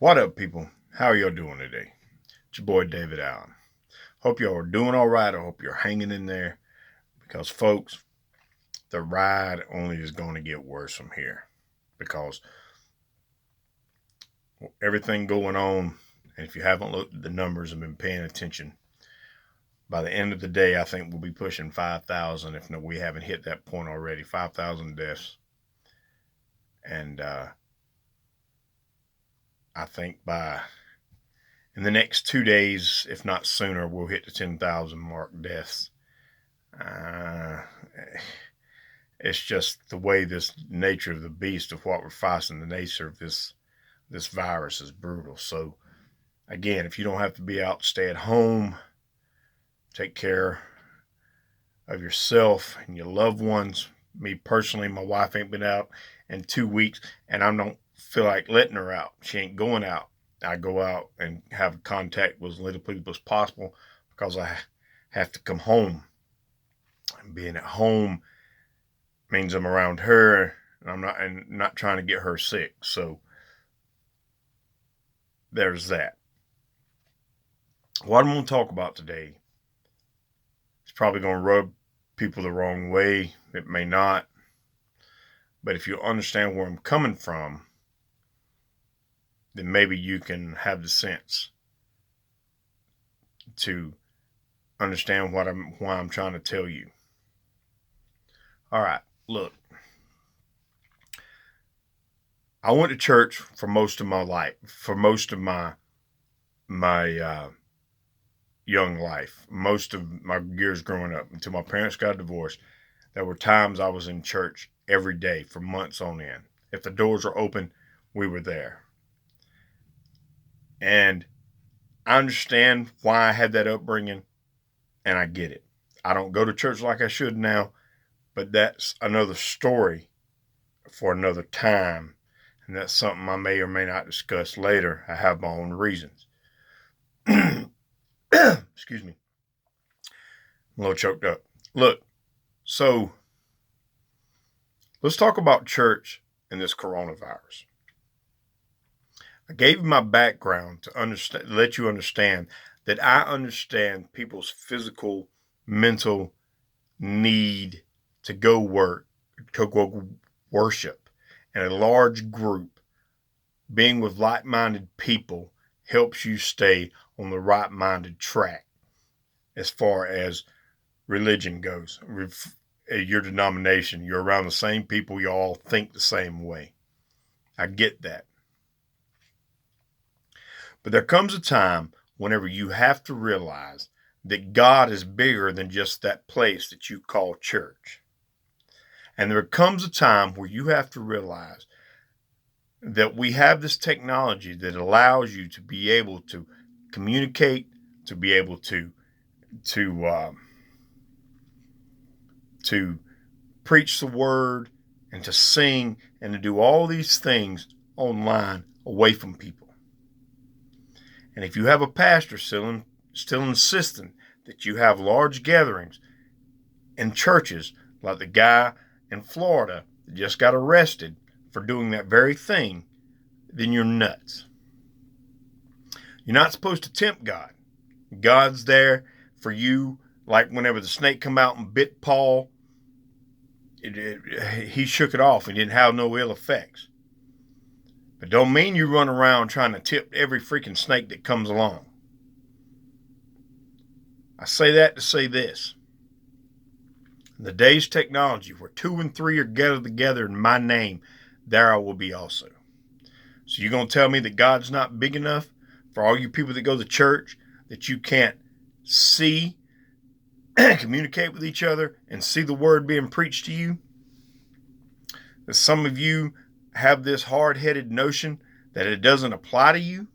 What up, people? How are y'all doing today? It's your boy David Allen. Hope y'all are doing all right. I hope you're hanging in there because, folks, the ride only is going to get worse from here because everything going on, and if you haven't looked at the numbers and been paying attention, by the end of the day, I think we'll be pushing 5,000. If no, we haven't hit that point already, 5,000 deaths. And I think in the next 2 days, if not sooner, we'll hit the 10,000 mark deaths. Uh, it's just the way this nature of the beast of what we're facing, the nature of this virus is brutal. So again, if you don't have to be out, stay at home, take care of yourself and your loved ones. Me personally, my wife ain't been out in 2 weeks, and I don't feel like letting her out. She ain't going out. I go out and have contact with as little people as possible because I have to come home. And being at home means I'm around her, and I'm not trying to get her sick. So there's that. What I'm going to talk about today is probably going to rub people the wrong way. It may not. But if you understand where I'm coming from, then maybe you can have the sense to understand why I'm trying to tell you. All right, look. I went to church for most of my life, for most of my young life, most of my years growing up until my parents got divorced. There were times I was in church every day for months on end. If the doors were open, we were there. And I understand why I had that upbringing, and I get it. I don't go to church like I should now, but that's another story for another time. And that's something I may or may not discuss later. I have my own reasons. Excuse me. I'm a little choked up. Look, so let's talk about church and this coronavirus. I gave you my background to let you understand that I understand people's physical, mental need to go worship in a large group. Being with like-minded people helps you stay on the right-minded track as far as religion goes. Your denomination, you're around the same people, you all think the same way. I get that. But there comes a time whenever you have to realize that God is bigger than just that place that you call church. And there comes a time where you have to realize that we have this technology that allows you to be able to communicate, to be able to preach the word and to sing and to do all these things online away from people. And if you have a pastor still insisting that you have large gatherings in churches like the guy in Florida that just got arrested for doing that very thing, then you're nuts. You're not supposed to tempt God. God's there for you, like whenever the snake come out and bit Paul, he shook it off and didn't have no ill effects. But don't mean you run around trying to tip every freaking snake that comes along. I say that to say this. In the day's technology where 2 and 3 are gathered together in my name, there I will be also. So you're going to tell me that God's not big enough for all you people that go to church, that you can't see, communicate with each other, and see the word being preached to you? That some of you have this hard-headed notion that it doesn't apply to you?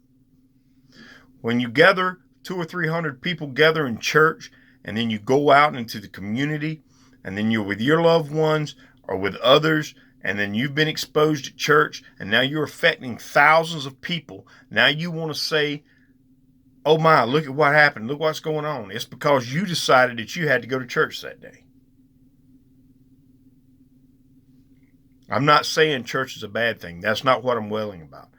When you gather 200 or 300 people gather in church, and then you go out into the community, and then you're with your loved ones or with others, and then you've been exposed at church, and now you're affecting thousands of people. Now you want to say, oh my, look at what happened. Look what's going on. It's because you decided that you had to go to church that day. I'm not saying church is a bad thing. That's not what I'm wailing about.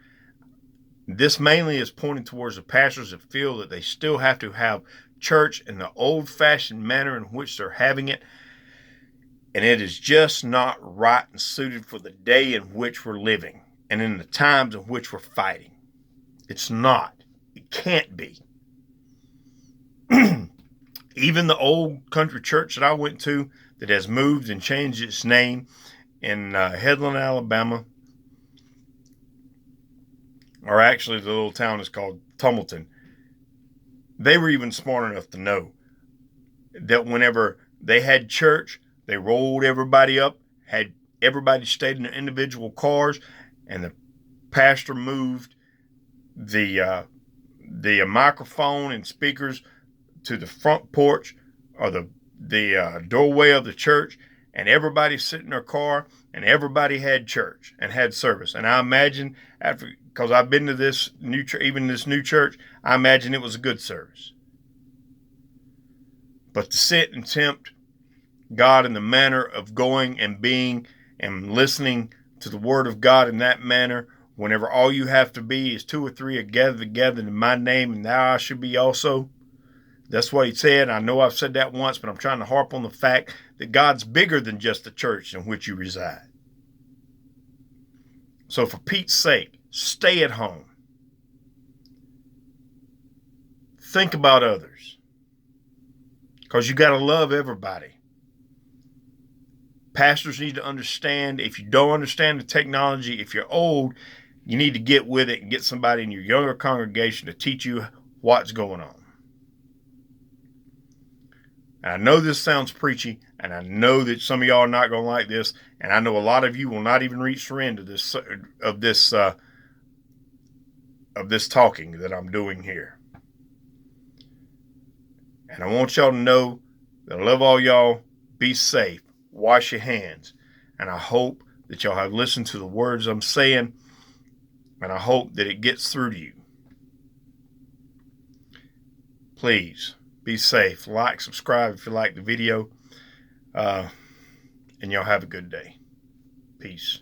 This mainly is pointing towards the pastors that feel that they still have to have church in the old-fashioned manner in which they're having it, and it is just not right and suited for the day in which we're living and in the times in which we're fighting. It's not. It can't be. Even the old country church that I went to that has moved and changed its name in Headland, Alabama, or actually the little town is called Tumleton, they were even smart enough to know that whenever they had church, they rolled everybody up, had everybody stayed in their individual cars, and the pastor moved the microphone and speakers to the front porch or the doorway of the church, and everybody sit in their car, and everybody had church and had service. And I imagine, after, because I've been to this new church, even this new church, I imagine it was a good service. But to sit and tempt God in the manner of going and being and listening to the word of God in that manner, whenever all you have to be is 2 or 3 are gathered together in my name, and thou I should be also. That's what he said. I know I've said that once, but I'm trying to harp on the fact that God's bigger than just the church in which you reside. So for Pete's sake, stay at home. Think about others. Because you got to love everybody. Pastors need to understand, if you don't understand the technology, if you're old, you need to get with it and get somebody in your younger congregation to teach you what's going on. And I know this sounds preachy, and I know that some of y'all are not going to like this, and I know a lot of you will not even reach the end of this talking that I'm doing here. And I want y'all to know that I love all y'all. Be safe. Wash your hands. And I hope that y'all have listened to the words I'm saying, and I hope that it gets through to you. Please be safe. Like, subscribe if you like the video. And y'all have a good day. Peace.